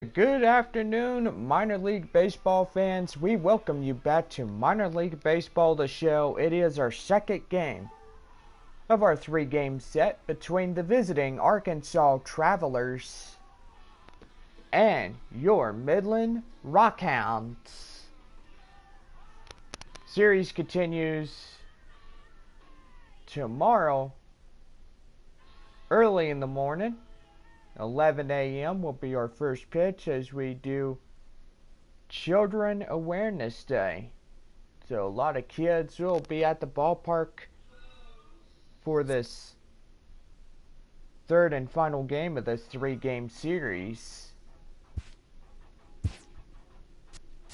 Good afternoon, minor league baseball fans. We welcome you back to Minor League Baseball, the show. It is our second game of our three-game set between the visiting Arkansas Travelers and your Midland Rockhounds. Series continues tomorrow early in the morning. 11 a.m. will be our first pitch as we do Children Awareness Day. So a lot of kids will be at the ballpark for this third and final game of this three-game series.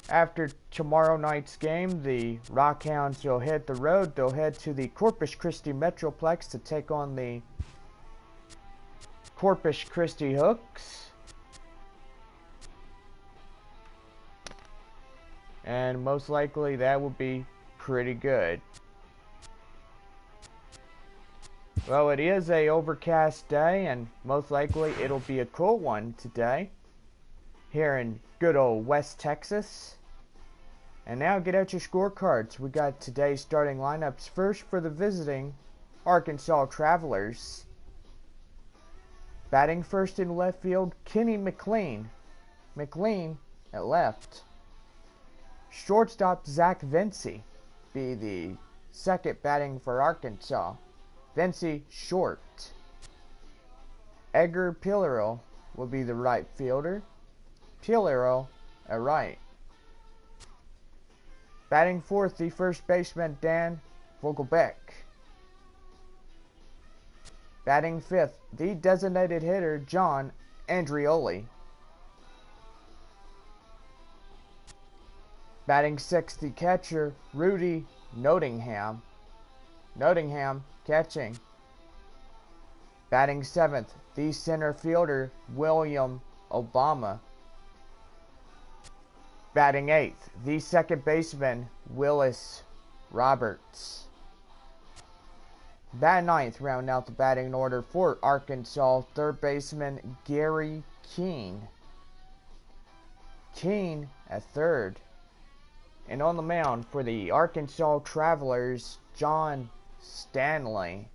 After tomorrow night's game, the Rockhounds will hit the road. They'll head to the Corpus Christi Metroplex to take on the Corpus Christi Hooks. And most likely that will be pretty good. Well, it is a overcast day and most likely it'll be a cool one today here in good old West Texas. And now get out your scorecards. We got today's starting lineups. First for the visiting Arkansas Travelers. Batting first in left field, Kenny McLean. McLean at left. Shortstop, Zach Vinci, be the second batting for Arkansas. Vinci short. Edgar Pillero will be the right fielder. Pillero at right. Batting fourth, the first baseman, Dan Vogelbeck. Batting fifth, the designated hitter, John Andrioli. Batting sixth, the catcher, Rudy Nottingham. Nottingham catching. Batting seventh, the center fielder, William Obama. Batting eighth, the second baseman, Willis Roberts. Batting ninth, rounding out the batting order for Arkansas, third baseman Gary Keene. Keene at third. And on the mound for the Arkansas Travelers, John Stanley.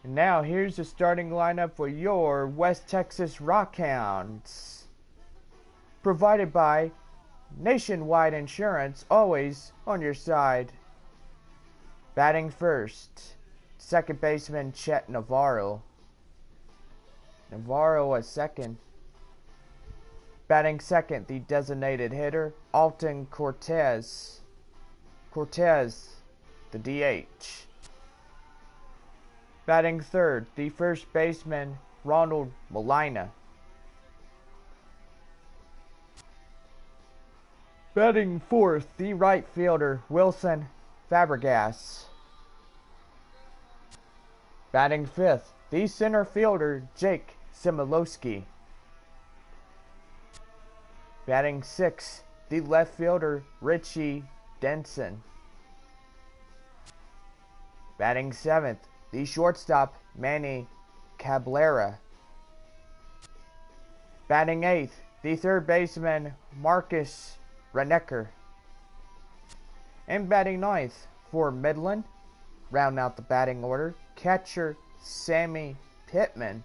And now here's the starting lineup for your West Texas Rockhounds. Provided by Nationwide Insurance, always on your side. Batting first, second baseman Chet Navarro. Navarro at second. Batting second, the designated hitter, Alton Cortez. Cortez, the DH. Batting third, the first baseman, Ronald Molina. Batting fourth, the right fielder, Wilson Fabregas. Batting fifth, the center fielder, Jake Similowski. Batting sixth, the left fielder, Richie Denson. Batting seventh, the shortstop, Manny Cabrera. Batting eighth, the third baseman, Marcus Renecker. And batting ninth for Midland, round out the batting order, catcher Sammy Pittman.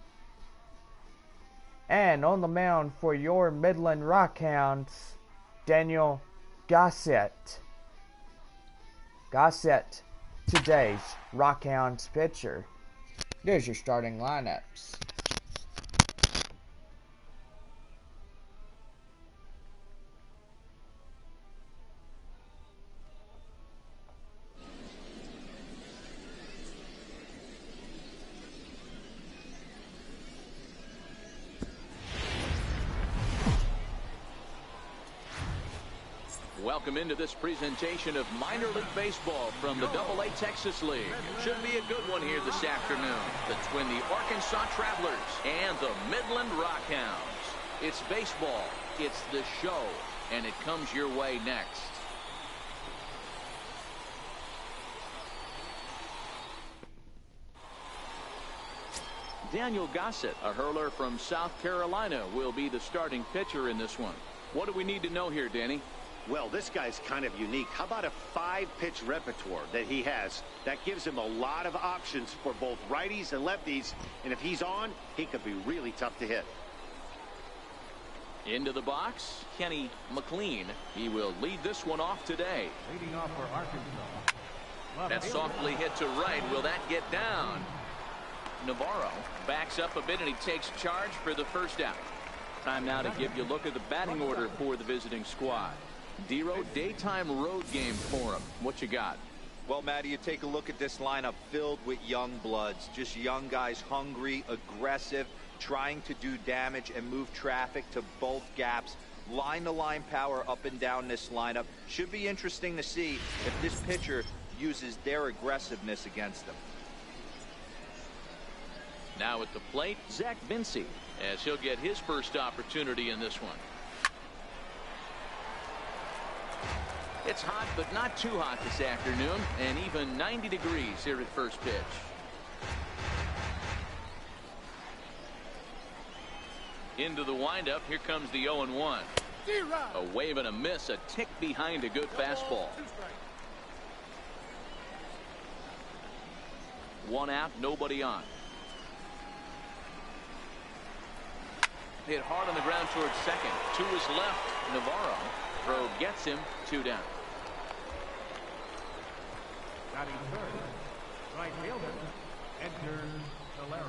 And on the mound for your Midland Rockhounds, Daniel Gossett. Gossett, today's Rockhounds pitcher. There's your starting lineups. Welcome into this presentation of minor league baseball from the AA Texas League. Should be a good one here this afternoon between the Arkansas Travelers and the Midland Rockhounds. It's baseball, it's the show, and it comes your way next. Daniel Gossett, a hurler from South Carolina, will be the starting pitcher in this one. What do we need to know here, Danny? Well, this guy's kind of unique. How about a 5-pitch repertoire that he has? That gives him a lot of options for both righties and lefties. And if he's on, he could be really tough to hit. Into the box, Kenny McLean. He will lead this one off today. Leading off for Arkansas. That's softly hit to right. Will that get down? Navarro backs up a bit and he takes charge for the first out. Time now to give you a look at the batting order for the visiting squad. Dero, daytime road game for him. What you got? Well, Matty, you take a look at this lineup filled with young bloods. Just young guys, hungry, aggressive, trying to do damage and move traffic to both gaps. Line-to-line power up and down this lineup. Should be interesting to see if this pitcher uses their aggressiveness against them. Now at the plate, Zach Vinci, as he'll get his first opportunity in this one. It's hot, but not too hot this afternoon, and even 90 degrees here at first pitch. Into the windup, here comes the 0-1. A wave and a miss, a tick behind a good fastball. 1 out, nobody on. Hit hard on the ground towards second. To his left, Navarro. Throw gets him, 2 down. Batting third, right fielder, Edgar Valera.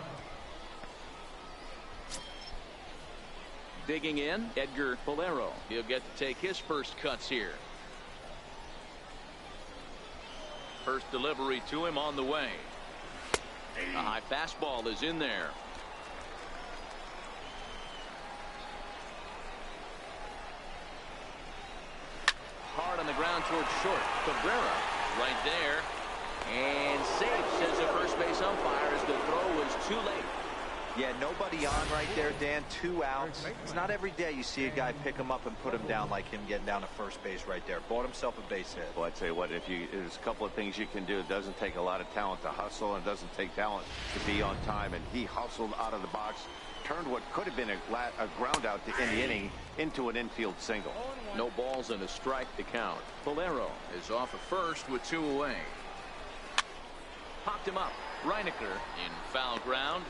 Digging in, Edgar Valera. He'll get to take his first cuts here. First delivery to him on the way. A high fastball is in there. Hard on the ground towards short. Cabrera right there. And safe, says the first base umpire, as the throw was too late. Yeah, nobody on right there, Dan. 2 outs. It's not every day you see a guy pick him up and put him down like him getting down to first base right there. Bought himself a base hit. Well, I'd tell you what, there's a couple of things you can do. It doesn't take a lot of talent to hustle, and it doesn't take talent to be on time. And he hustled out of the box, turned what could have been a ground out to end the inning into an infield single. No balls and a strike to count. Valero is off at first with 2 away. Popped him up. Reinecker in foul ground.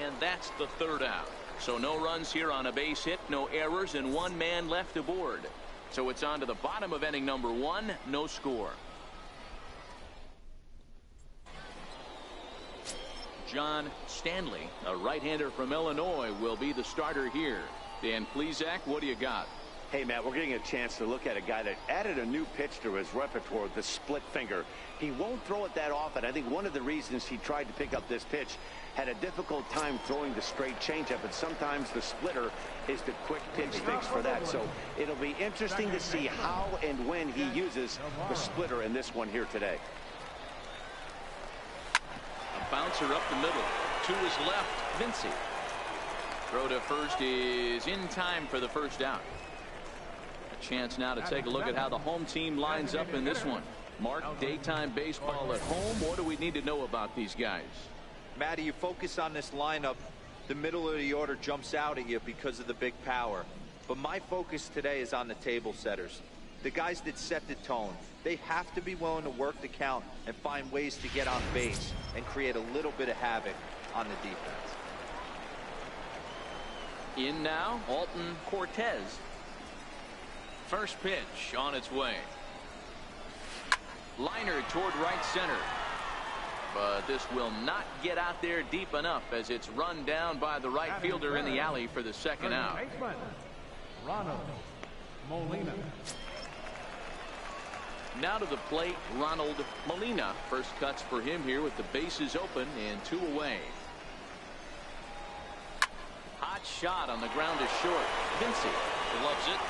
And that's the 3rd out. So no runs here on a base hit, no errors, and 1 man left aboard. So it's on to the bottom of inning number 1, no score. John Stanley, a right-hander from Illinois, will be the starter here. Dan Plesac, what do you got? Hey, Matt, we're getting a chance to look at a guy that added a new pitch to his repertoire, the split finger. He won't throw it that often. I think one of the reasons he tried to pick up this pitch, had a difficult time throwing the straight changeup, and sometimes the splitter is the quick pitch fix for that. So it'll be interesting to see how and when he uses the splitter in this one here today. A bouncer up the middle. To his left, Vinci. Throw to first is in time for the first out. A chance now to take a look at how the home team lines up in this one. Mark, daytime baseball at home. What do we need to know about these guys? Matty, you focus on this lineup, the middle of the order jumps out at you because of the big power. But my focus today is on the table setters, the guys that set the tone. They have to be willing to work the count and find ways to get on base and create a little bit of havoc on the defense. In now, Alton Cortez. First pitch on its way. Liner toward right center. But this will not get out there deep enough as it's run down by the right fielder in the alley for the 2nd out. Ronald Molina. Now to the plate, Ronald Molina. First cuts for him here with the bases open and 2 away. Hot shot on the ground to short. Vinci loves it.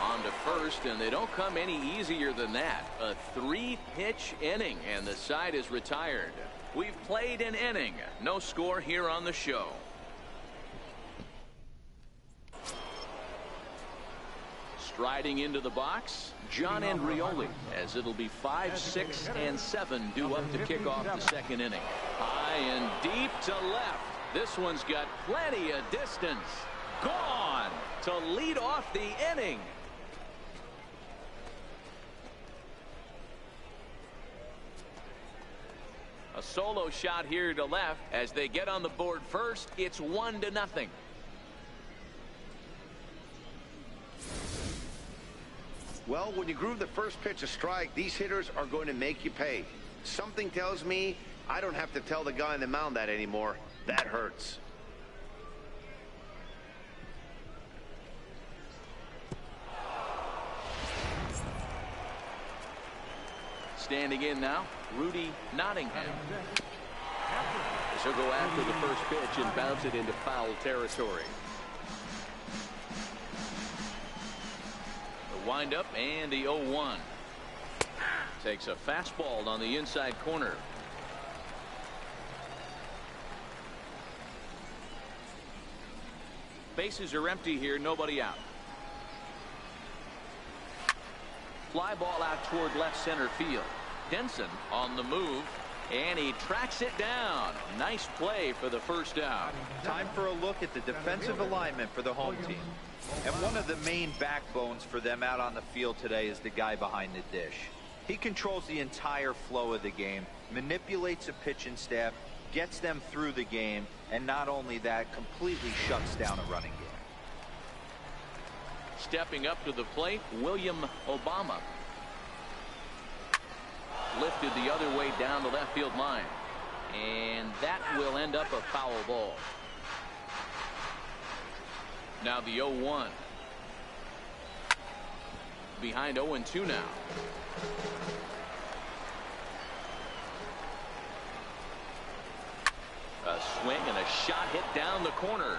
On to first, and they don't come any easier than that. A 3-pitch inning, and the side is retired. We've played an inning. No score here on the show. Striding into the box, John Andrioli, as it'll be 5, 6, and 7 due up to kick off the 2nd inning. High and deep to left. This one's got plenty of distance. Gone to lead off the inning. A solo shot here to left as they get on the board first. It's 1-0. Well, when you groove the first pitch a strike, these hitters are going to make you pay. Something tells me I don't have to tell the guy on the mound that anymore. That hurts. Standing in now, Rudy Nottingham. He'll go after the first pitch and bounce it into foul territory. The windup and the 0-1. Takes a fastball on the inside corner. Bases are empty here, nobody out. Fly ball out toward left center field. Denson on the move, and he tracks it down. Nice play for the first out. Time for a look at the defensive alignment for the home team. And one of the main backbones for them out on the field today is the guy behind the dish. He controls the entire flow of the game, manipulates a pitching staff, gets them through the game, and not only that, completely shuts down a running game. Stepping up to the plate, William Obama. Lifted the other way down the left field line. And that will end up a foul ball. Now the 0-1. Behind 0-2 now. A swing and a shot hit down the corner.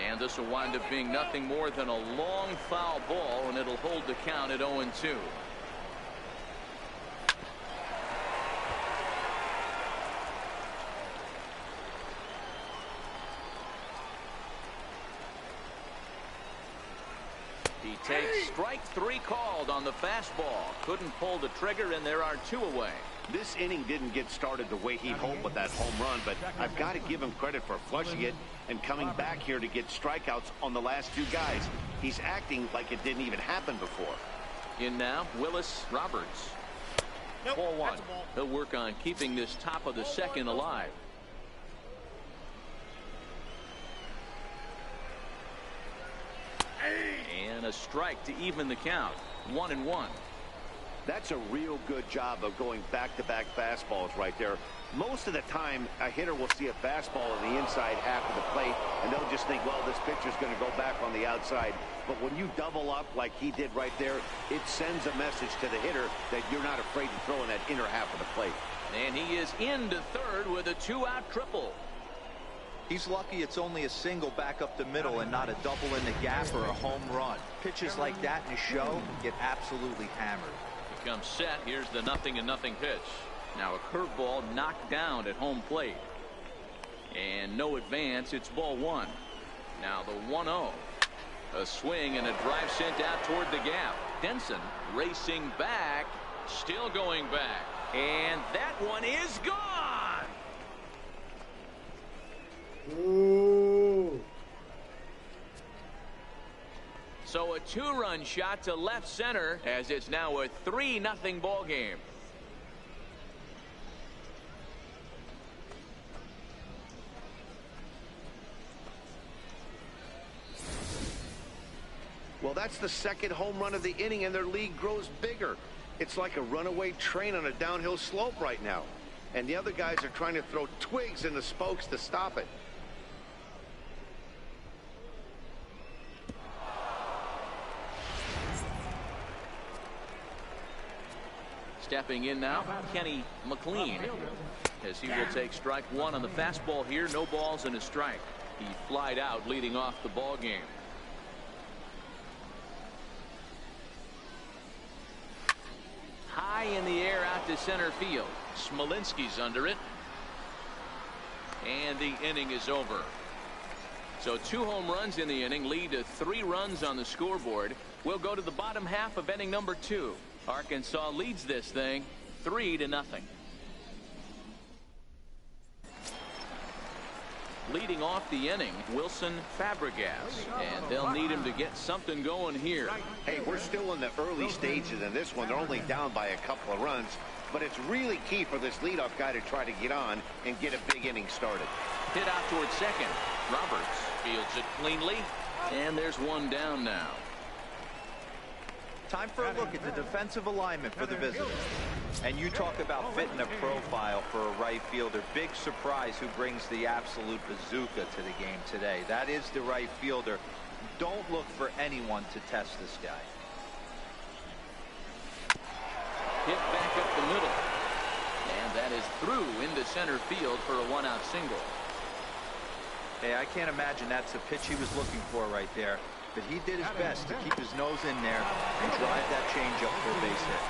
And this will wind up being nothing more than a long foul ball, and it'll hold the count at 0-2. He takes strike 3 called on the fastball. Couldn't pull the trigger, and there are 2 away. This inning didn't get started the way he'd hoped with that home run, but I've got to give him credit for flushing it and coming back here to get strikeouts on the last 2 guys. He's acting like it didn't even happen before. In now, Willis Roberts. 4-1. He'll work on keeping this top of the second alive. And a strike to even the count. 1-1. That's a real good job of going back-to-back fastballs right there. Most of the time, a hitter will see a fastball in the inside half of the plate, and they'll just think, well, this pitcher's going to go back on the outside. But when you double up like he did right there, it sends a message to the hitter that you're not afraid to throw in that inner half of the plate. And he is into third with a 2-out triple. He's lucky it's only a single back up the middle and not a double in the gap or a home run. Pitches like that in a show get absolutely hammered. Comes set. Here's the 0-0 pitch. Now a curveball knocked down at home plate. And no advance. It's ball 1. Now the 1-0. A swing and a drive sent out toward the gap. Denson racing back. Still going back. And that one is gone. Ooh. So a 2-run shot to left center as it's now a 3-0 ball game. Well, that's the second home run of the inning, and their lead grows bigger. It's like a runaway train on a downhill slope right now. And the other guys are trying to throw twigs in the spokes to stop it. Stepping in now, Kenny McLean, as he will take strike 1 on the fastball here. No balls and a strike. He flied out leading off the ball game. High in the air out to center field. Smolinski's under it. And the inning is over. So 2 home runs in the inning lead to 3 runs on the scoreboard. We'll go to the bottom half of inning number 2. Arkansas leads this thing 3-0. Leading off the inning, Wilson Fabregas, and they'll need him to get something going here. Hey, we're still in the early stages in this one. They're only down by a couple of runs, but it's really key for this leadoff guy to try to get on and get a big inning started. Hit out towards second. Roberts fields it cleanly, and there's one down now. Time for a look at the defensive alignment for the visitors. And you talk about fitting a profile for a right fielder. Big surprise who brings the absolute bazooka to the game today. That is the right fielder. Don't look for anyone to test this guy. Hit back up the middle. And that is through into center field for a one-out single. Hey, I can't imagine that's the pitch he was looking for right there. But he did his best to keep his nose in there and drive that changeup for a base hit.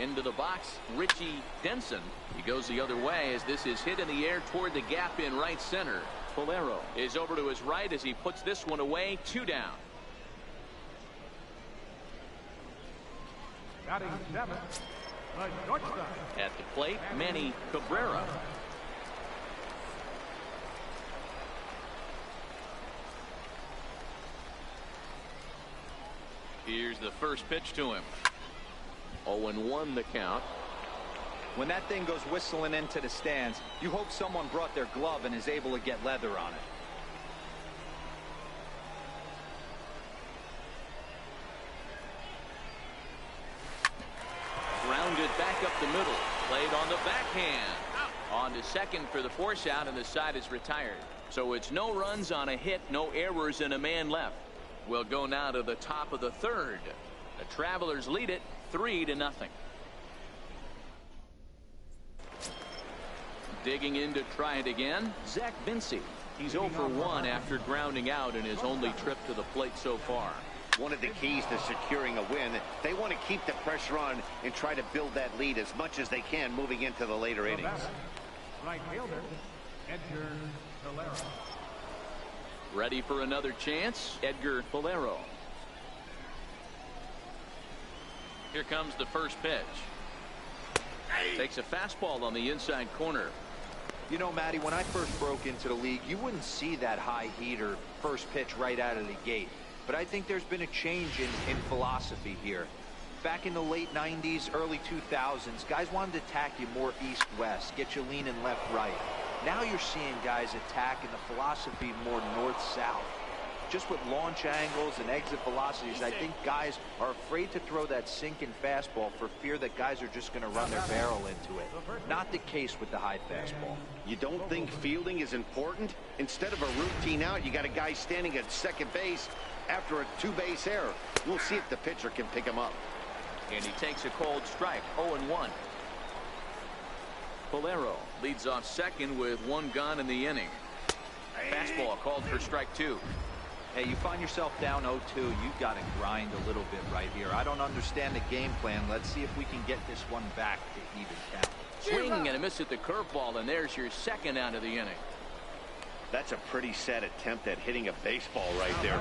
Into the box, Richie Denson. He goes the other way as this is hit in the air toward the gap in right center. Bolero is over to his right as he puts this one away. 2 down. Batting 7, the shortstop. At the plate, Manny Cabrera. Here's the first pitch to him. 0-1 the count. When that thing goes whistling into the stands, you hope someone brought their glove and is able to get leather on it. Grounded back up the middle. Played on the backhand. On to second for the force out, and the side is retired. So it's no runs on a hit, no errors, and a man left. We'll go now to the top of the third. The Travelers lead it 3-0. Digging in to try it again, Zach Vinci. He's 0 for 1 after grounding out in his only trip to the plate so far. One of the keys to securing a win, they want to keep the pressure on and try to build that lead as much as they can moving into the later innings. Right fielder, Edgar Valero. Ready for another chance, Edgar Valero. Here comes the first pitch. Takes a fastball on the inside corner. You know, Matty, when I first broke into the league, you wouldn't see that high heater first pitch right out of the gate. But I think there's been a change in philosophy here. Back in the late 90s, early 2000s, guys wanted to attack you more east-west, get you leaning left-right. Now you're seeing guys attack in the philosophy more north-south. Just with launch angles and exit velocities, I think guys are afraid to throw that sinking fastball for fear that guys are just going to run their barrel into it. Not the case with the high fastball. You don't think fielding is important? Instead of a routine out, you got a guy standing at second base after a 2-base error. We'll see if the pitcher can pick him up. And he takes a cold strike. 0-1. Bolero leads off second with 1 gone in the inning. Fastball called for strike 2. Hey, you find yourself down 0-2, you've got to grind a little bit right here. I don't understand the game plan. Let's see if we can get this one back to even count. Swing and a miss at the curveball, and there's your second out of the inning. That's a pretty sad attempt at hitting a baseball right there.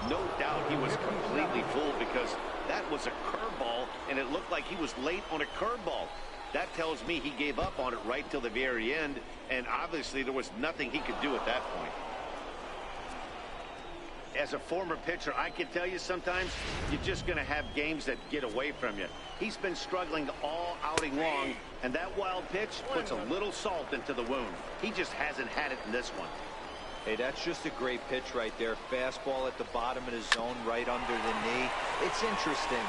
No doubt he was completely fooled because that was a curveball, and it looked like he was late on a curveball. That tells me he gave up on it right till the very end, and obviously there was nothing he could do at that point. As a former pitcher, I can tell you sometimes you're just going to have games that get away from you. He's been struggling all outing long, and that wild pitch puts a little salt into the wound. He just hasn't had it in this one. Hey, that's just a great pitch right there. Fastball at the bottom of the zone, right under the knee. It's interesting.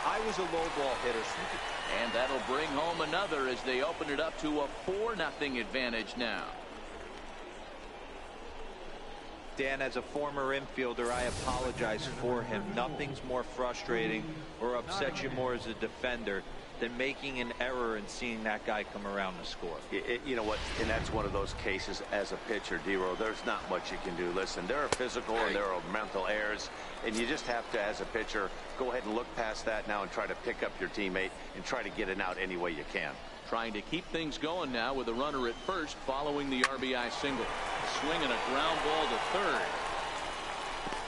I was a low ball hitter. And that'll bring home another as they open it up to a 4-0 advantage now. Dan, as a former infielder, I apologize for him. Nothing's more frustrating or upsets you more as a defender than making an error and seeing that guy come around to score. You know what? And that's one of those cases as a pitcher, D-Row. There's not much you can do. Listen, there are physical and there are mental errors, and you just have to, as a pitcher, go ahead and look past that now and try to pick up your teammate and try to get it out any way you can. Trying to keep things going now with a runner at first following the RBI single. Swing and a ground ball to third.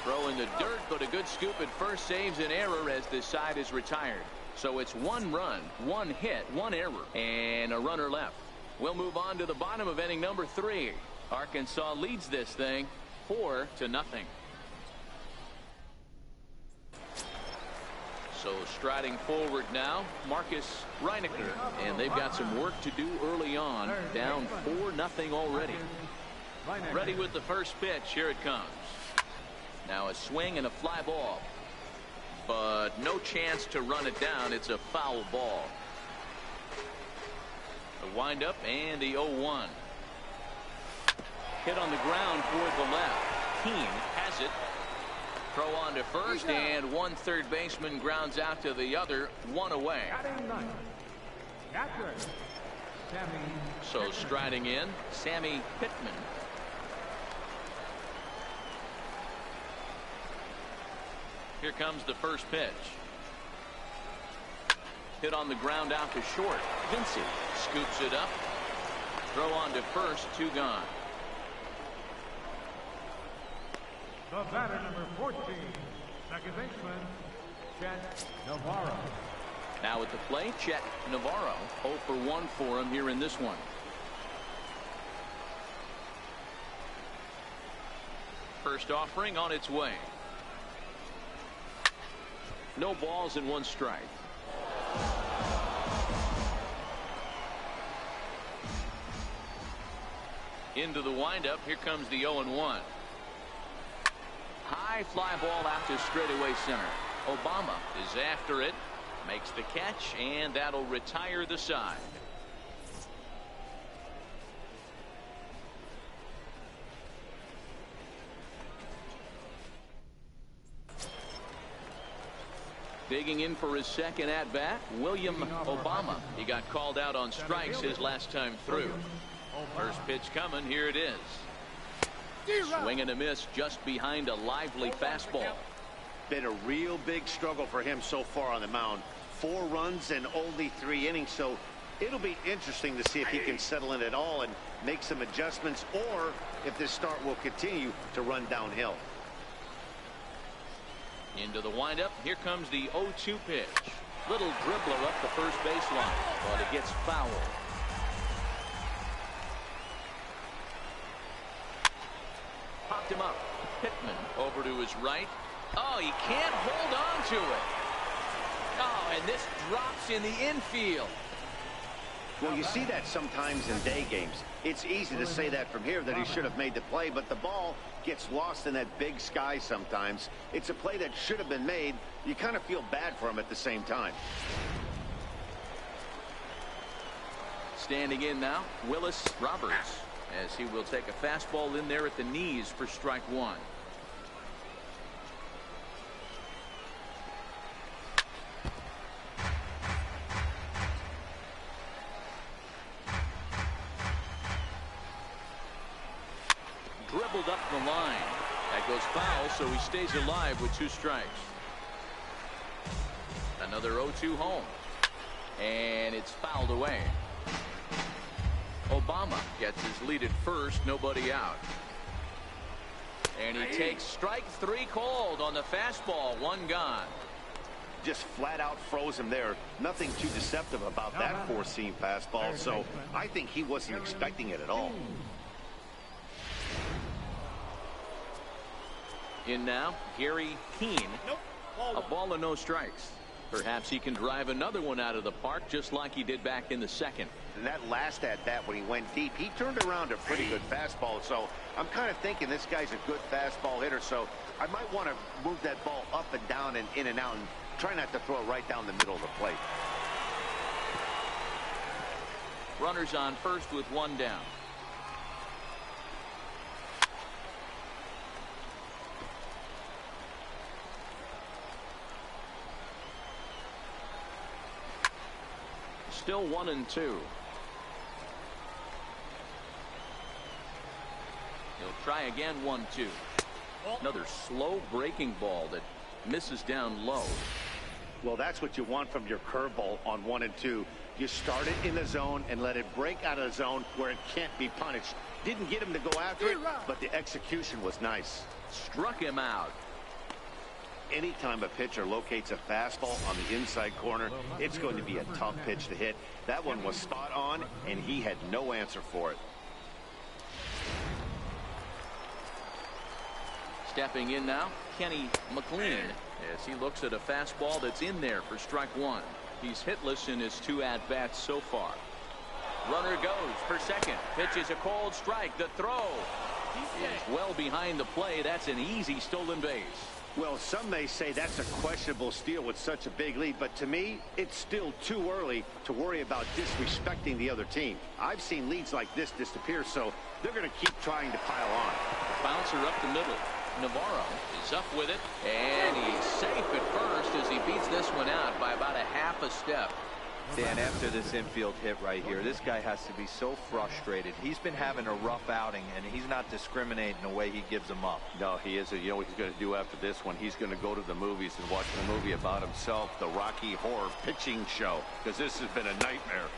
Throw in the dirt, but a good scoop at first saves an error as this side is retired. So it's 1 run, 1 hit, 1 error, and a runner left. We'll move on to the bottom of inning number 3. Arkansas leads this thing 4-0. So striding forward now, Marcus Reinecker, and they've got some work to do early on, down 4-0 already. Ready with the first pitch. Here it comes. Now a swing and a fly ball, but no chance to run it down. It's a foul ball. The windup and the 0-1. Hit on the ground toward the left. Keene has it. Throw on to first, and one third baseman grounds out to the other, 1 away. So striding in, Sammy Pittman. Here comes the first pitch. Hit on the ground out to short. Vincey scoops it up. Throw on to first, 2 gone. The batter, number 14, second baseman, Chet Navarro. Now at the plate, Chet Navarro. 0 for 1 for him here in this one. First offering on its way. No balls and 1 strike. Into the windup. Here comes the 0-1. High fly ball out to straightaway center. Obama is after it, makes the catch, and that'll retire the side. Digging in for his second at-bat, William Obama. He got called out on strikes his last time through. First pitch coming. Here it is. Swing and a miss just behind a lively fastball. Been a real big struggle for him so far on the mound. 4 runs and only 3 innings, so it'll be interesting to see if he can settle in at all and make some adjustments, or if this start will continue to run downhill. Into the windup. Here comes the 0-2 pitch. Little dribbler up the first baseline, but it gets fouled. Popped him up. Pittman over to his right. Oh, he can't hold on to it. Oh, and this drops in the infield. Well, you see that sometimes in day games. It's easy to say that from here, that he should have made the play, but the ball gets lost in that big sky sometimes. It's a play that should have been made. You kind of feel bad for him at the same time. Standing in now, Willis Roberts, as he will take a fastball in there at the knees for strike 1. Dribbled up the line. That goes foul, so he stays alive with 2 strikes. Another 0-2 home. And it's fouled away. Obama gets his lead at first, nobody out. And he takes strike 3 cold on the fastball, 1 gone. Just flat out froze him there. Nothing too deceptive about that four-seam fastball, so I think he wasn't expecting it at all. In now, Gary Keene. A ball and no strikes. Perhaps he can drive another one out of the park just like he did back in the second. And that last at-bat when he went deep, he turned around a pretty good fastball. So I'm kind of thinking this guy's a good fastball hitter. So I might want to move that ball up and down and in and out and try not to throw it right down the middle of the plate. Runners on first with 1 down. Still 1-2. He'll try again, 1-2. Another slow breaking ball that misses down low. Well, that's what you want from your curveball on 1 and 2. You start it in the zone and let it break out of the zone where it can't be punished. Didn't get him to go after it, but the execution was nice. Struck him out. anytime a pitcher locates a fastball on the inside corner, it's going to be a tough pitch to hit. That one was spot on, and he had no answer for it. Stepping in now, Kenny McLean, as he looks at a fastball that's in there for strike one. He's hitless in his 2 at-bats so far. Runner goes for second. Pitch is a cold strike. The throw is well behind the play. That's an easy stolen base. Well, some may say that's a questionable steal with such a big lead, but to me, it's still too early to worry about disrespecting the other team. I've seen leads like this disappear, so they're going to keep trying to pile on. Bouncer up the middle. Navarro is up with it, and he's safe at first as he beats this one out by about a half a step. Dan, after this infield hit right here, this guy has to be so frustrated. He's been having a rough outing, and he's not discriminating the way he gives them up. No, he isn't. You know what he's going to do after this one? He's going to go to the movies and watch the movie about himself, the Rocky Horror Pitching Show, because this has been a nightmare.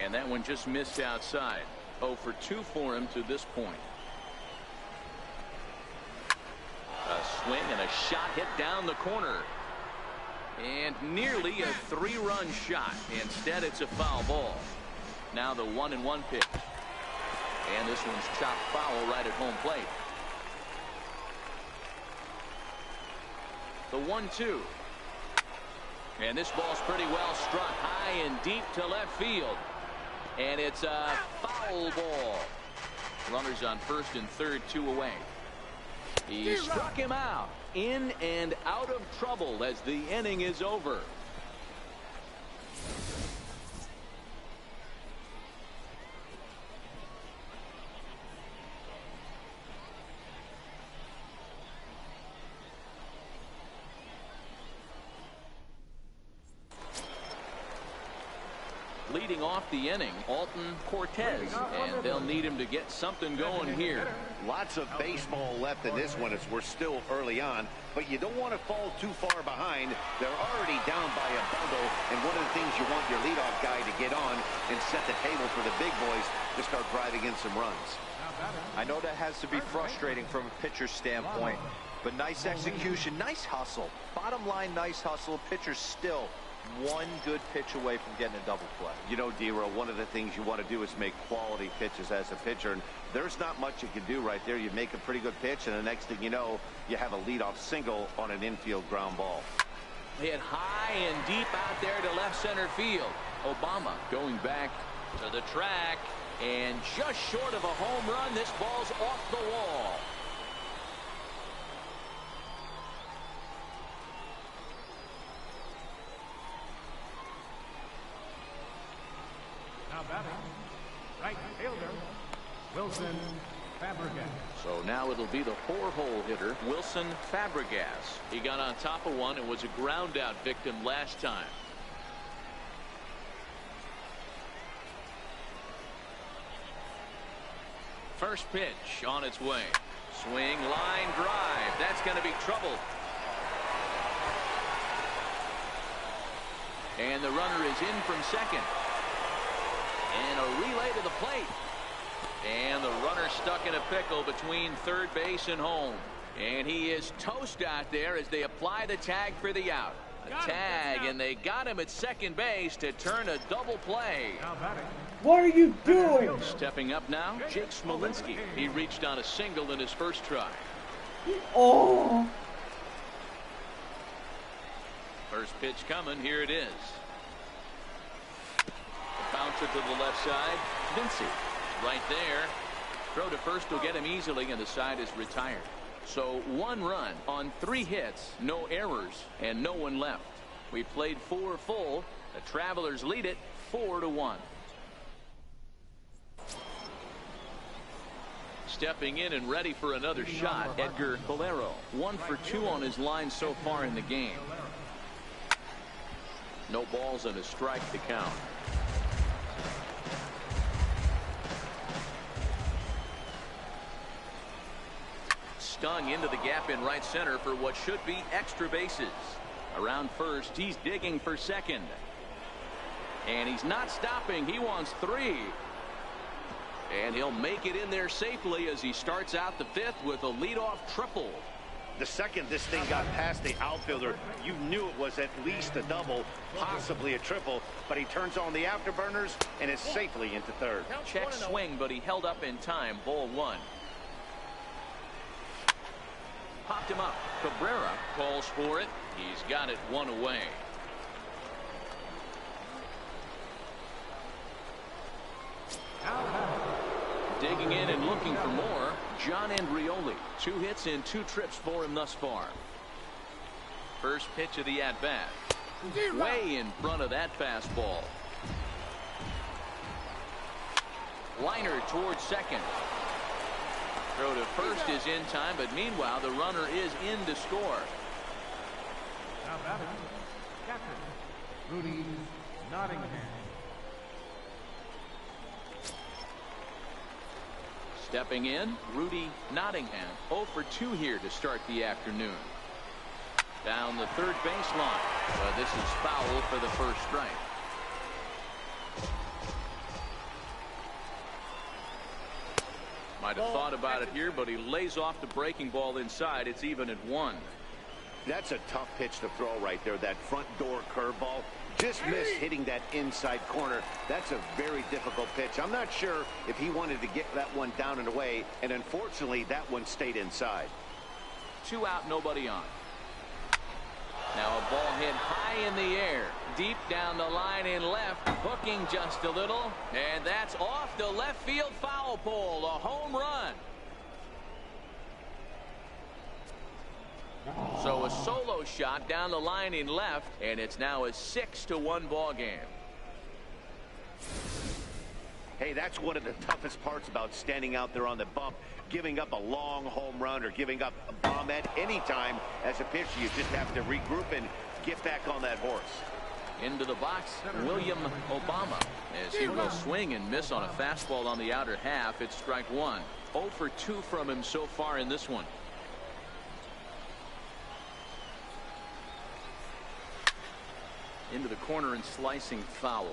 And that one just missed outside. 0 for 2 for him to this point. A swing and a shot hit down the corner. And nearly a 3-run shot. Instead, it's a foul ball. Now the 1-1 pitch. And this one's chopped foul right at home plate. The 1-2. And this ball's pretty well struck high and deep to left field. And it's a foul ball. Runners on first and third, 2 away. He struck him out. In and out of trouble as the inning is over. Leading off the inning, Alton Cortez, and they'll need him to get something going here. Lots of baseball left in this one as we're still early on, but you don't want to fall too far behind. They're already down by a bundle, and one of the things you want your leadoff guy to get on and set the table for the big boys to start driving in some runs. I know that has to be frustrating from a pitcher's standpoint, but nice execution, nice hustle. Bottom line, nice hustle. Pitcher's still one good pitch away from getting a double play. You know, D-Row, one of the things you want to do is make quality pitches as a pitcher, and there's not much you can do right there. You make a pretty good pitch, and the next thing you know, you have a leadoff single on an infield ground ball. Hit high and deep out there to left center field. Obama going back to the track, and just short of a home run, this ball's off the wall. Now batting, right fielder, Wilson Fabregas. So now it'll be the 4-hole hitter, Wilson Fabregas. He got on top of one and was a ground out victim last time. First pitch on its way. Swing, line, drive. That's going to be trouble. And the runner is in from second. And a relay to the plate. And the runner stuck in a pickle between third base and home. And he is toast out there as they apply the tag for the out. A tag, and they got him at second base to turn a double play. What are you doing? Stepping up now, Jake Smolinski. He reached on a single in his first try. Oh. First pitch coming. Here it is. A bouncer to the left side. Vinci right there. Throw to first will get him easily, and the side is retired. So 1 run on 3 hits, no errors, and no one left. We played 4 full. The Travelers lead it 4-1. Stepping in and ready for another shot, Edgar Valero. 1 for 2 on his line so far in the game. No balls and a strike to count. Stung into the gap in right center for what should be extra bases. Around first, he's digging for second. And he's not stopping. He wants 3. And he'll make it in there safely as he starts out the 5th with a leadoff triple. The second this thing got past the outfielder, you knew it was at least a double, possibly a triple, but he turns on the afterburners and is safely into third. Check swing, but he held up in time. Ball one. Popped him up. Cabrera calls for it. He's got it one away. Digging in and looking for more, John Andrioli. 2 hits and 2 trips for him thus far. First pitch of the at-bat. Way in front of that fastball. Liner towards second. Throw to first is in time, but meanwhile the runner is in to score. Now batting, captain Rudy Nottingham. Stepping in, Rudy Nottingham. 0 for 2 here to start the afternoon. Down the third baseline. But this is foul for the first strike. Might have thought about it here, but he lays off the breaking ball inside. It's even at 1. That's a tough pitch to throw right there. That front door curveball. Just missed hitting that inside corner. That's a very difficult pitch. I'm not sure if he wanted to get that one down and away, and unfortunately that one stayed inside. 2 out, nobody on. Now a ball hit high in the air, deep down the line in left, hooking just a little, and that's off the left field foul pole. A home run. So a solo shot down the line in left, and it's now a 6-1 ball game. Hey, that's one of the toughest parts about standing out there on the bump. Giving up a long home run or giving up a bomb at any time as a pitcher. You just have to regroup and get back on that horse. Into the box, William Obama, as he will swing and miss on a fastball on the outer half. It's strike 1. 0 for 2 from him so far in this one. Into the corner and slicing foul.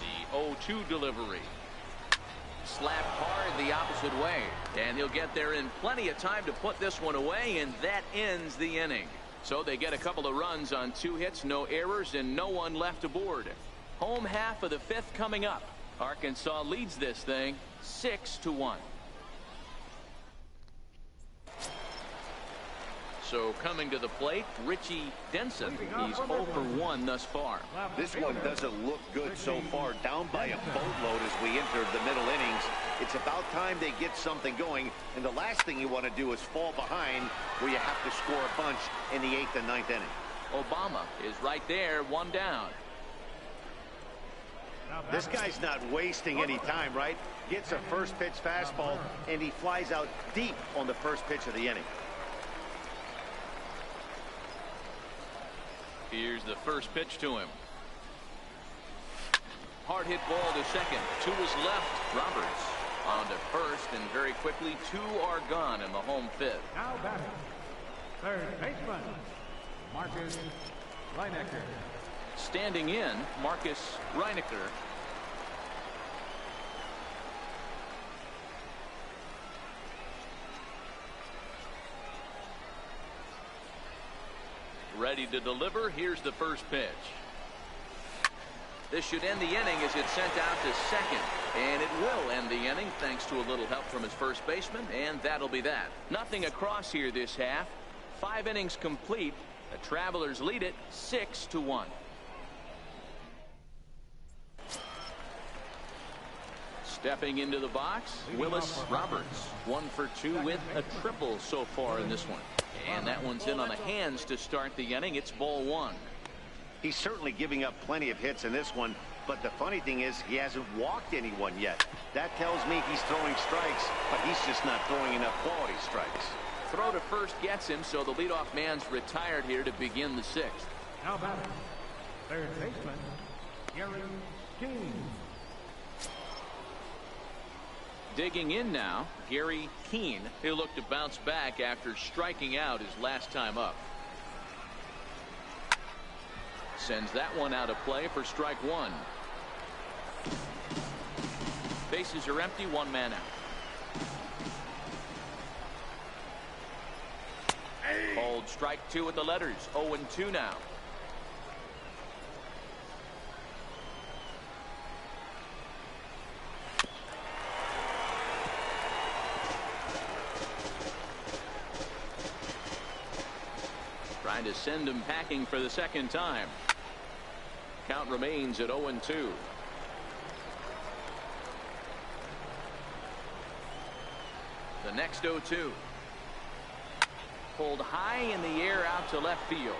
The 0-2 delivery. Slapped hard the opposite way, and he'll get there in plenty of time to put this one away, and that ends the inning. So they get a couple of runs on 2 hits, no errors, and no one left aboard. Home half of the 5th coming up. Arkansas leads this thing 6-1. So coming to the plate, Richie Denson. He's 0 for 1 thus far. This one doesn't look good so far. Down by a boatload as we enter the middle innings. It's about time they get something going. And the last thing you want to do is fall behind where you have to score a bunch in the 8th and 9th inning. Obama is right there, 1 down. This guy's not wasting any time, right? Gets a first pitch fastball, and he flies out deep on the first pitch of the inning. Here's the first pitch to him. Hard hit ball to second. 2 is left. Roberts on to first, and very quickly 2 are gone in the home 5th. Now batting, third baseman, Marcus Reinecker. Standing in, Marcus Reinecker. Ready to deliver. Here's the first pitch. This should end the inning as it's sent out to second, and it will end the inning thanks to a little help from his first baseman, and that'll be that. Nothing across here this half. 5 innings complete. The Travelers lead it 6-1. Stepping into the box, Willis Roberts. 1 for 2 with a triple so far in this one. And that one's in on the hands to start the inning. It's ball 1. He's certainly giving up plenty of hits in this one, but the funny thing is he hasn't walked anyone yet. That tells me he's throwing strikes, but he's just not throwing enough quality strikes. Throw to first gets him, so the leadoff man's retired here to begin the 6th. Now batting, third baseman, Gary King. Digging in now, Gary Keane. He'll look to bounce back after striking out his last time up. Sends that one out of play for strike 1. Bases are empty, one man out. Hold strike two with the letters. 0-2 now. Trying to send him packing for the second time. Count remains at 0-2. The next 0-2. Pulled high in the air out to left field.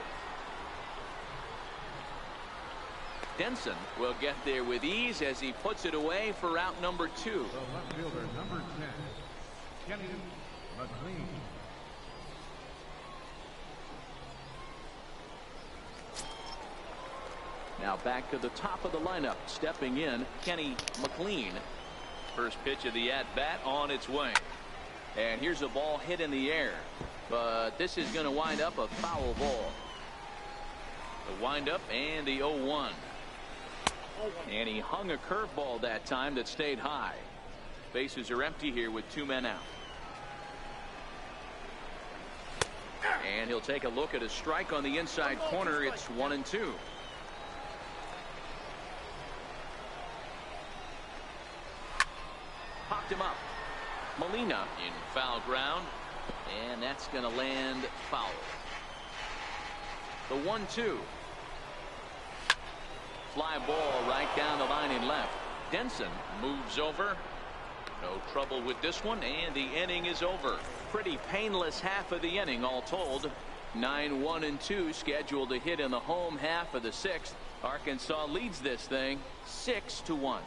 Denson will get there with ease as he puts it away for out number 2. The left fielder, number 10, Kenny McLean. Now back to the top of the lineup. Stepping in, Kenny McLean. First pitch of the at-bat on its way. And here's a ball hit in the air. But this is going to wind up a foul ball. The windup and the 0-1. And he hung a curveball that time that stayed high. Bases are empty here with 2 men out. And he'll take a look at a strike on the inside corner. It's 1-2. Popped him up. Molina in foul ground. And that's going to land foul. The 1-2. Fly ball right down the line and left. Denson moves over. No trouble with this one, and the inning is over. Pretty painless half of the inning all told. 9-1-2 scheduled to hit in the home half of the 6th. Arkansas leads this thing 6-1.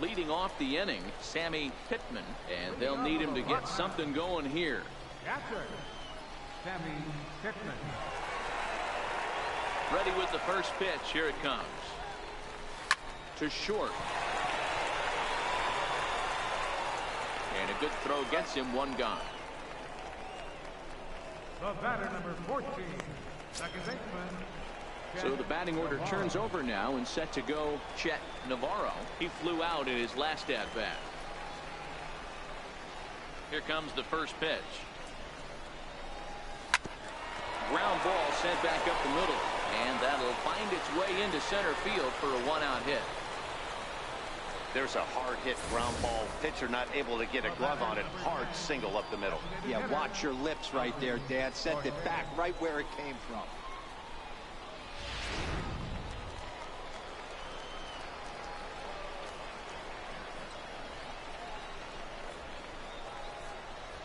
Leading off the inning, Sammy Pittman, and they'll need him to get something going here. Catcher, Sammy Pittman. Ready with the first pitch. Here it comes. To short. And a good throw gets him, one gone. The batter, number 14, second baseman. So the batting order turns over now, and set to go Chet Navarro. He flew out in his last at-bat. Here comes the first pitch. Ground ball sent back up the middle, and that'll find its way into center field for a one-out hit. There's a hard hit ground ball. Pitcher not able to get a glove on it. Hard single up the middle. Yeah, watch your lips right there, Dan. Sent it back right where it came from.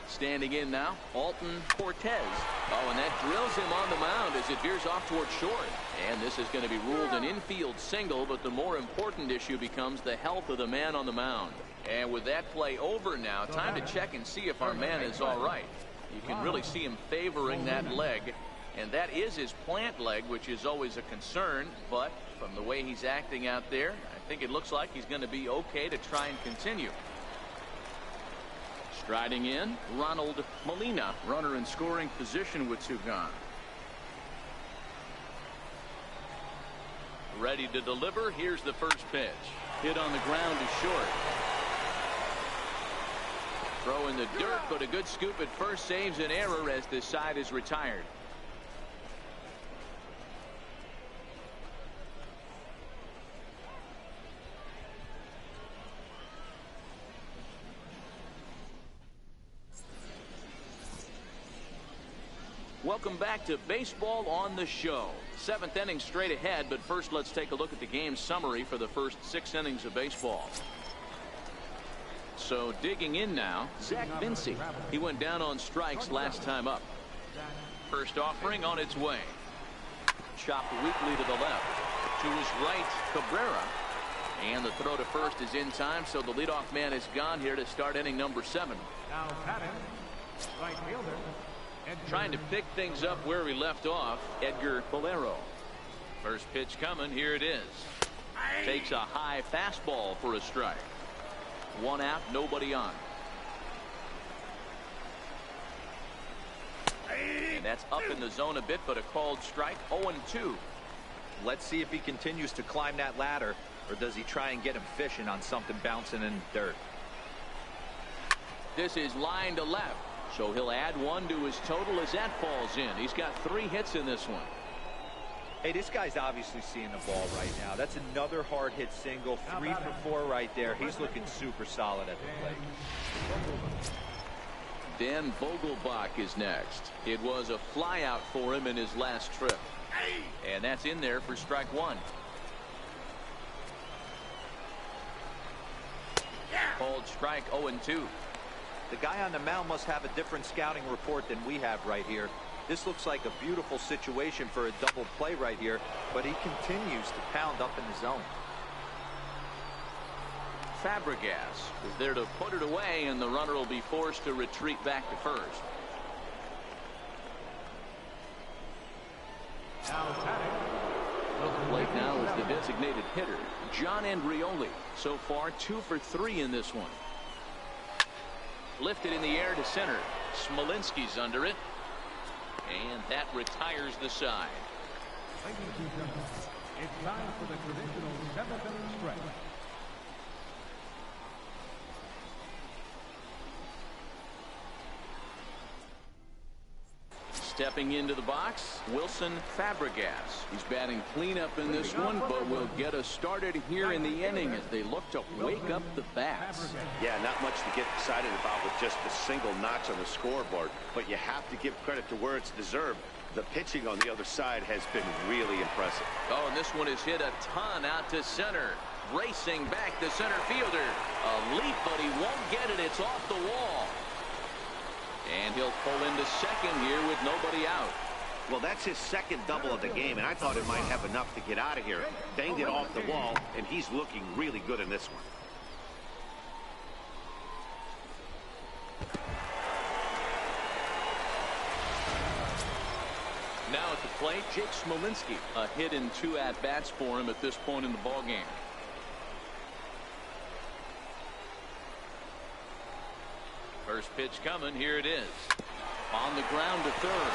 Standing in now, Alton Cortez. Oh, and that drills him on the mound as it veers off toward short. And this is going to be ruled an infield single, but the more important issue becomes the health of the man on the mound. And with that play over now, time to check and see if our man is all right. You can really see him favoring that leg, and that is his plant leg, which is always a concern. But from the way he's acting out there, I think it looks like he's going to be okay to try and continue. Striding in, Ronald Molina, runner in scoring position with 2 gone. Ready to deliver. Here's the first pitch. Hit on the ground to short. Throw in the dirt, but a good scoop at first saves an error as this side is retired. Welcome back to Baseball on the Show. 7th inning straight ahead, but first let's take a look at the game summary for the first 6 innings of baseball. So digging in now, Zach Vinci. He went down on strikes last time up. First offering on its way. Chopped weakly to the left. To his right, Cabrera. And the throw to first is in time, so the leadoff man is gone here to start inning number 7. Now batting, right fielder. Trying to pick things up where we left off, Edgar Valero. First pitch coming. Here it is. Takes a high fastball for a strike. 1 out, nobody on. And that's up in the zone a bit, but a called strike. 0-2. Let's see if he continues to climb that ladder. Or does he try and get him fishing on something bouncing in the dirt? This is line to left, so he'll add one to his total as that falls in. He's got 3 hits in this one. Hey, this guy's obviously seeing the ball right now. That's another hard hit single. 3 for 4 right there. He's looking super solid at the plate. Dan Vogelbach is next. It was a fly out for him in his last trip. And that's in there for strike 1. Called strike 0-2. The guy on the mound must have a different scouting report than we have right here. This looks like a beautiful situation for a double play right here, but he continues to pound up in the zone. Fabregas is there to put it away, and the runner will be forced to retreat back to first. At the plate now is the designated hitter, John Andrioli. So far, 2 for 3 in this one. Lifted in the air to center. Smolinski's under it. And that retires the side. Ladies and gentlemen, it's time for the traditional 7th inning stretch. Stepping into the box, Wilson Fabregas. He's batting cleanup in this one, but will get us started here in the inning as they look to wake up the bats. Yeah, not much to get excited about with just a single notch on the scoreboard, but you have to give credit to where it's deserved. The pitching on the other side has been really impressive. Oh, and this one is hit a ton out to center. Racing back the center fielder. A leap, but he won't get it. It's off the wall. And he'll pull into second here with nobody out. Well, that's his second double of the game, and I thought it might have enough to get out of here. Banged it off the wall, and he's looking really good in this one. Now at the plate, Jake Smolinski. A hit in 2 at-bats for him at this point in the ballgame. First pitch coming. Here it is. On the ground to third.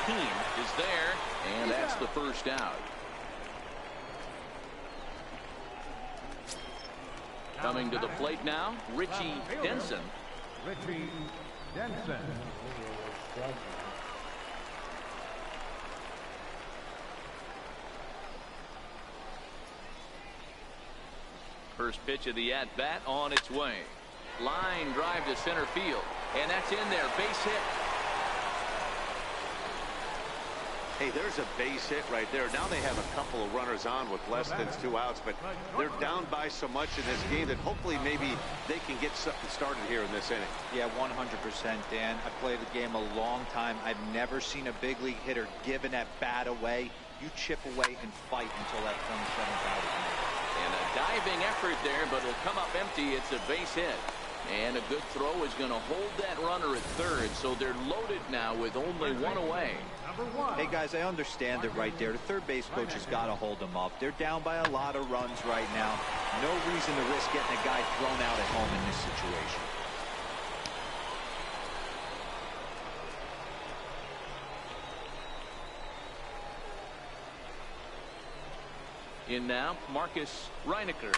Keane is there, and that's the first out. Coming to the plate now, Richie Denson. Richie Denson. First pitch of the at-bat on its way. Line drive to center field, and that's in there. Base hit. Hey, there's a base hit right there. Now they have a couple of runners on with less than 2 outs, but they're down by so much in this game that hopefully maybe they can get something started here in this inning. Yeah, 100%, Dan. I've played the game a long time. I've never seen a big league hitter give an at-bat away. You chip away and fight until that 27th out is made. And a diving effort there, but it'll come up empty. It's a base hit. And a good throw is going to hold that runner at third, so they're loaded now with only 1 away. Hey, guys, I understand it right there. The third base coach has got to hold them up. They're down by a lot of runs right now. No reason to risk getting a guy thrown out at home in this situation. In now, Marcus Reinecker.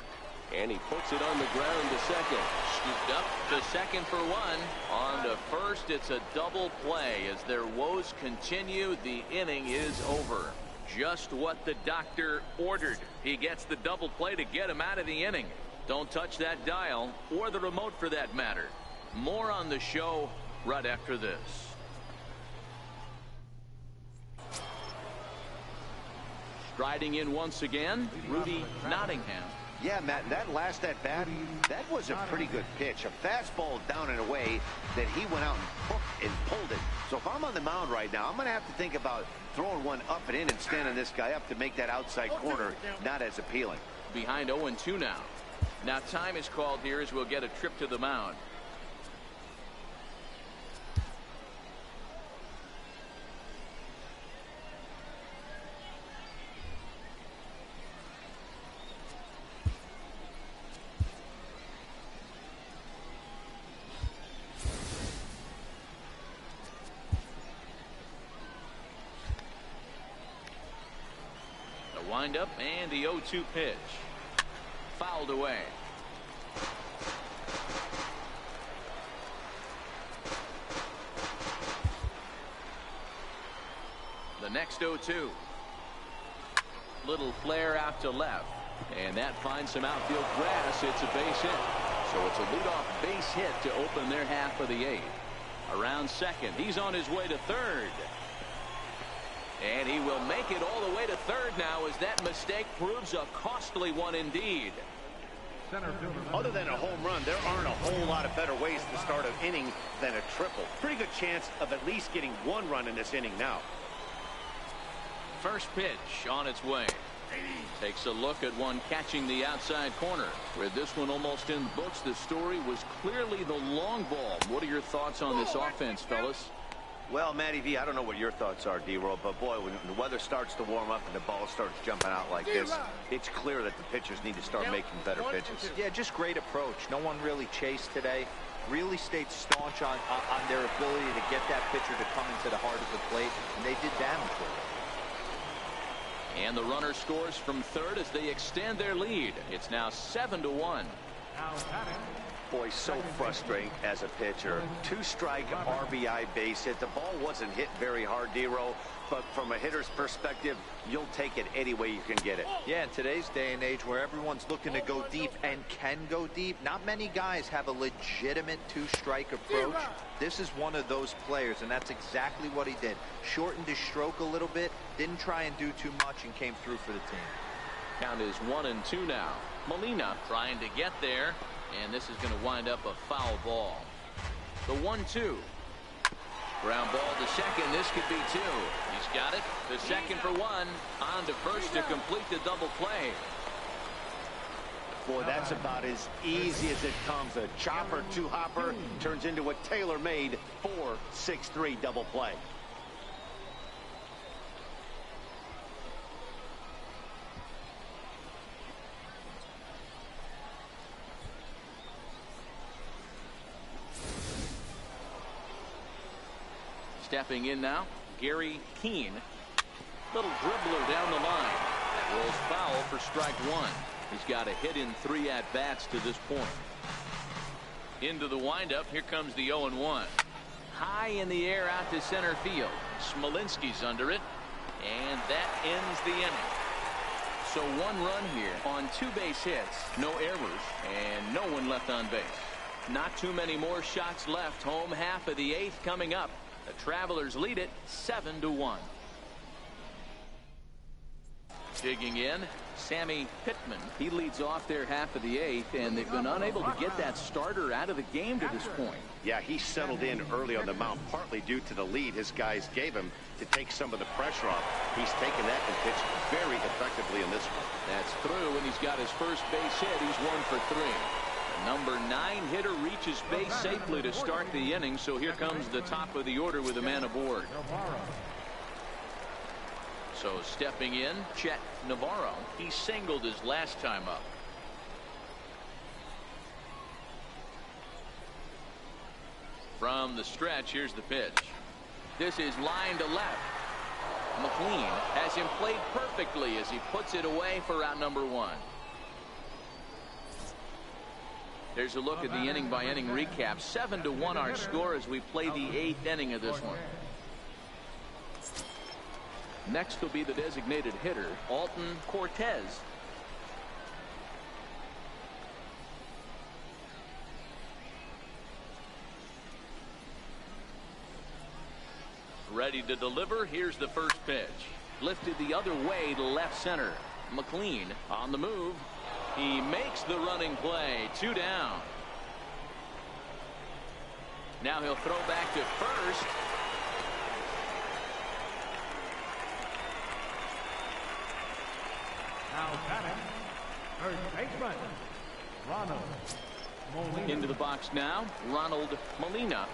And he puts it on the ground to second. Scooped up to second for 1. On to first, it's a double play. As their woes continue, the inning is over. Just what the doctor ordered. He gets the double play to get him out of the inning. Don't touch that dial, or the remote for that matter. More on the show right after this. Striding in once again, Rudy Nottingham. Yeah, Matt, that last at-bat, that was a pretty good pitch. A fastball down and away that he went out and hooked and pulled it. So if I'm on the mound right now, I'm going to have to think about throwing one up and in and standing this guy up to make that outside corner not as appealing. Behind 0-2 now. Now time is called here as we'll get a trip to the mound. Wind up and the 0-2 pitch. fouled away. The next 0-2. Little flare out to left. And that finds some outfield grass. It's a base hit. So it's a leadoff base hit to open their half of the 8th. Around second. He's on his way to third. And he will make it all the way to third now as that mistake proves a costly one indeed. Other than a home run, there aren't a whole lot of better ways to start an inning than a triple. Pretty good chance of at least getting 1 run in this inning now. First pitch on its way. Takes a look at one catching the outside corner. With this one almost in the books, the story was clearly the long ball. What are your thoughts on this offense, fellas? Well, Matty V, I don't know what your thoughts are, D-Roll, but boy, when the weather starts to warm up and the ball starts jumping out like this, it's clear that the pitchers need to start making better pitches. Yeah, just great approach. No one really chased today. Really stayed staunch on their ability to get that pitcher to come into the heart of the plate, and they did damage with it. And the runner scores from third as they extend their lead. It's now 7-1. Boy, so frustrating as a pitcher. 2-strike RBI base hit. The ball wasn't hit very hard, D-Roll, but from a hitter's perspective, you'll take it any way you can get it. Yeah, in today's day and age where everyone's looking to go deep and can go deep, not many guys have a legitimate 2-strike approach. This is one of those players, and that's exactly what he did. Shortened his stroke a little bit, didn't try and do too much, and came through for the team. Count is 1-2 now. Molina trying to get there. And this is going to wind up a foul ball. The 1-2. Ground ball to second. This could be 2. He's got it. The second for 1. On to first to complete the double play. Boy, that's about as easy as it comes. A chopper 2-hopper turns into a tailor-made 4-6-3 double play. Stepping in now, Gary Keane. Little dribbler down the line. That rolls foul for strike 1. He's got a hit in 3 at-bats to this point. Into the windup. Here comes the 0-1. High in the air out to center field. Smolinski's under it. And that ends the inning. So 1 run here on 2 base hits. No errors. And no one left on base. Not too many more shots left. Home half of the 8th coming up. The Travelers lead it 7-1. Digging in, Sammy Pittman. He leads off their half of the 8th, and they've been unable to get that starter out of the game to this point. Yeah, he settled in early on the mound, partly due to the lead his guys gave him to take some of the pressure off. He's taken that and pitched very effectively in this one. That's through, and he's got his first base hit. He's 1 for 3. Number 9 hitter reaches base safely to start the inning, so here comes the top of the order with a man aboard. So stepping in, Chet Navarro. He singled his last time up. From the stretch, here's the pitch. This is line to left. McLean has him played perfectly as he puts it away for out number 1. There's a look at the inning-by-inning recap. 7-1 our score as we play the 8th inning of this one. Next will be the designated hitter, Alton Cortez. Ready to deliver. Here's the first pitch. Lifted the other way to left center. McLean on the move. He makes the running play. 2 down. Now he'll throw back to first. Now batting, third baseman, Ronald Molina. Into the box now, Ronald Molina.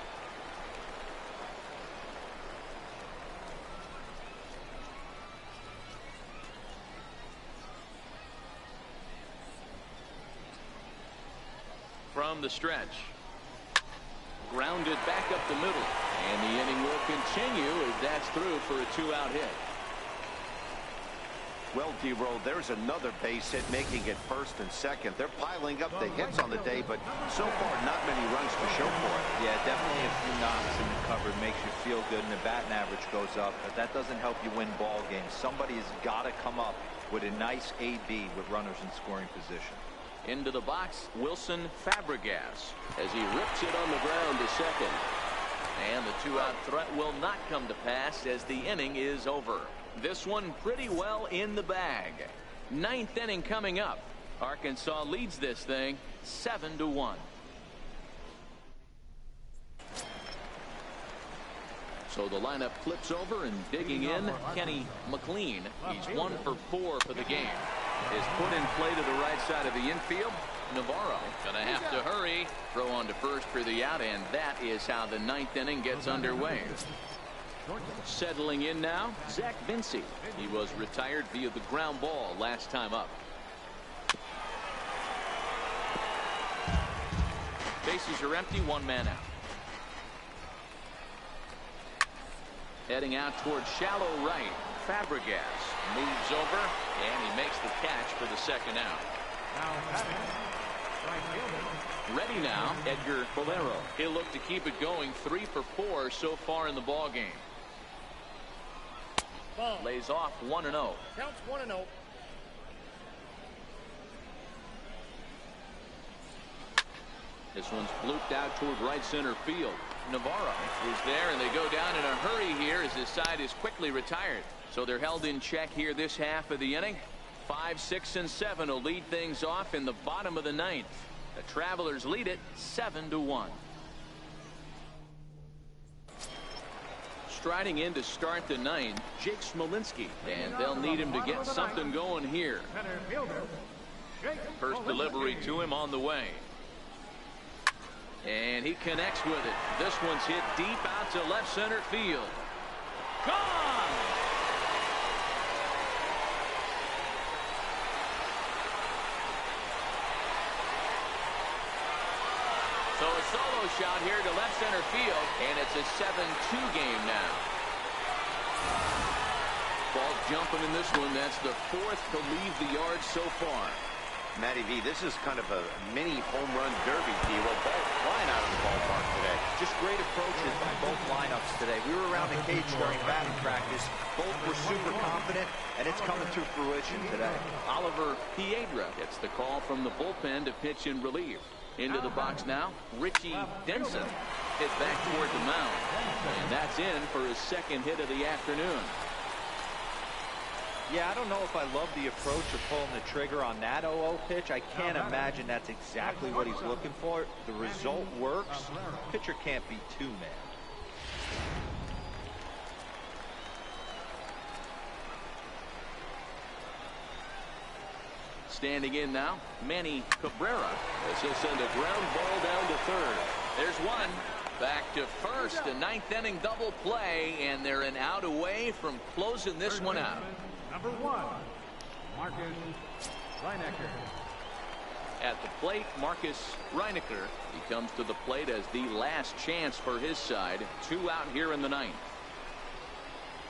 From the stretch. Grounded back up the middle. And the inning will continue as that's through for a 2-out hit. Well, D-Roll, there's another base hit, making it first and second. They're piling up the hits on the day, but so far not many runs to show for it. Yeah, definitely a few knocks in the cupboard makes you feel good, and the batting average goes up, but that doesn't help you win ball games. Somebody has got to come up with a nice AB with runners in scoring position. Into the box, Wilson Fabregas as he rips it on the ground to second. And the two-out threat will not come to pass as the inning is over. This one pretty well in the bag. Ninth inning coming up. Arkansas leads this thing 7-1. So the lineup flips over, and digging in, Kenny McLean. He's 1 for 4 for the game. Is put in play to the right side of the infield. Navarro gonna have to hurry. Throw on to first for the out, and that is how the ninth inning gets underway. Settling in now, Zach Vinci. He was retired via the ground ball last time up. Bases are empty, one man out. Heading out towards shallow right, Fabregas moves over, and he makes the catch for the second out. Ready now, Edgar Valero. He'll look to keep it going, 3 for 4 so far in the ball game. Lays off 1-0. Counts 1-0. This one's blooped out toward right center field. Navarro is there, and they go down in a hurry here as his side is quickly retired. So they're held in check here this half of the inning. 5, 6, and 7 will lead things off in the bottom of the ninth. The Travelers lead it 7-1. Striding in to start the ninth, Jake Smolinski, and they'll need him to get something going here. First delivery to him on the way. And he connects with it. This one's hit deep out to left center field. Gone! So a solo shot here to left center field, and it's a 7-2 game now. Ball jumping in this one. That's the 4th to leave the yard so far. Matty V, this is kind of a mini home run derby, deal. Ball flying out of the ballpark today. Just great approaches by both lineups today. We were around the cage during batting practice. Both were super confident, and it's coming to fruition today. Oliver Piedra gets the call from the bullpen to pitch in relief. Into the box now, Richie Denson hit back toward the mound. And that's in for his second hit of the afternoon. Yeah, I don't know if I love the approach of pulling the trigger on that 0-0 pitch. I can't imagine that's exactly what he's looking for. The result works. Pitcher can't be too mad. Standing in now, Manny Cabrera. This will send a ground ball down to third. There's one. Back to first. A ninth inning double play, and they're an out away from closing this one out. Number 1, Marcus Reinecker. At the plate, Marcus Reinecker. He comes to the plate as the last chance for his side. 2 out here in the ninth.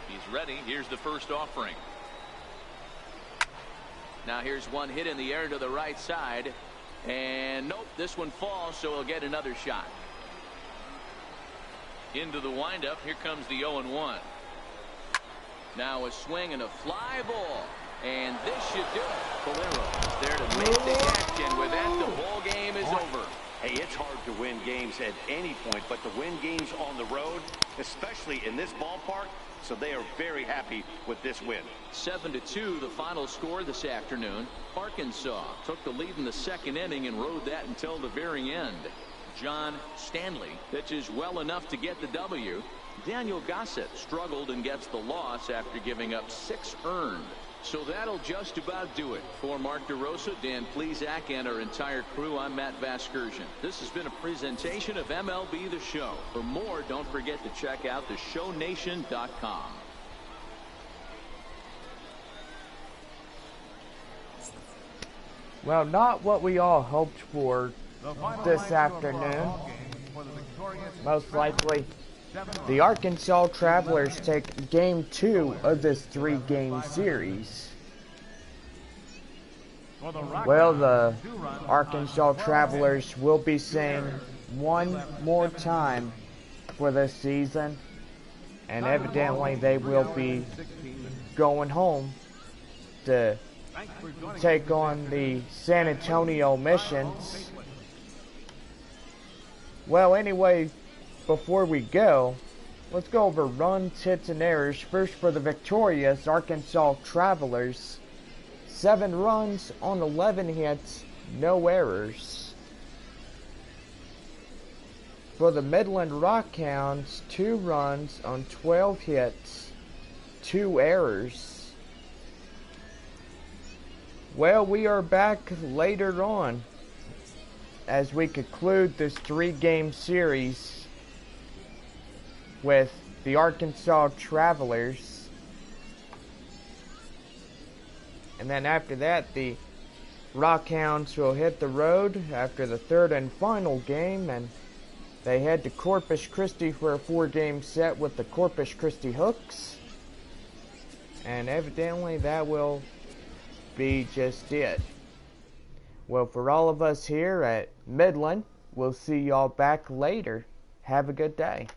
He's ready. Here's the first offering. Now here's one hit in the air to the right side. And nope, this one falls, so he'll get another shot. Into the windup. Here comes the 0-1. Now a swing and a fly ball. And this should do it. Valero is there to make the catch, and with that, the ball game is over. Hey, it's hard to win games at any point, but to win games on the road, especially in this ballpark, so they are very happy with this win. 7-2, the final score this afternoon. Arkansas took the lead in the second inning and rode that until the very end. John Stanley pitches well enough to get the W. Daniel Gossett struggled and gets the loss after giving up 6 earned. So that'll just about do it. For Mark DeRosa, Dan Plesac, and our entire crew, I'm Matt Vasgersian. This has been a presentation of MLB The Show. For more, don't forget to check out theshownation.com. Well, not what we all hoped for this afternoon. Most likely, the Arkansas Travelers take Game 2 of this 3-game series. For the Well, the Rockhounds, 2 runs on Arkansas 12 Travelers hits. will be seeing one more time for this season, and evidently they will be going home to take on the San Antonio Missions. Well, anyway, before we go, let's go over runs, hits, and errors. First, for the victorious Arkansas Travelers, 7 runs on 11 hits, no errors. For the Midland Rockhounds, 2 runs on 12 hits, 2 errors. Well, we are back later on as we conclude this 3-game series with the Arkansas Travelers. And then after that, the Rockhounds will hit the road after the 3rd and final game, and they head to Corpus Christi for a 4-game set with the Corpus Christi Hooks. And evidently that will be just it. Well, for all of us here at Midland, we'll see y'all back later. Have a good day.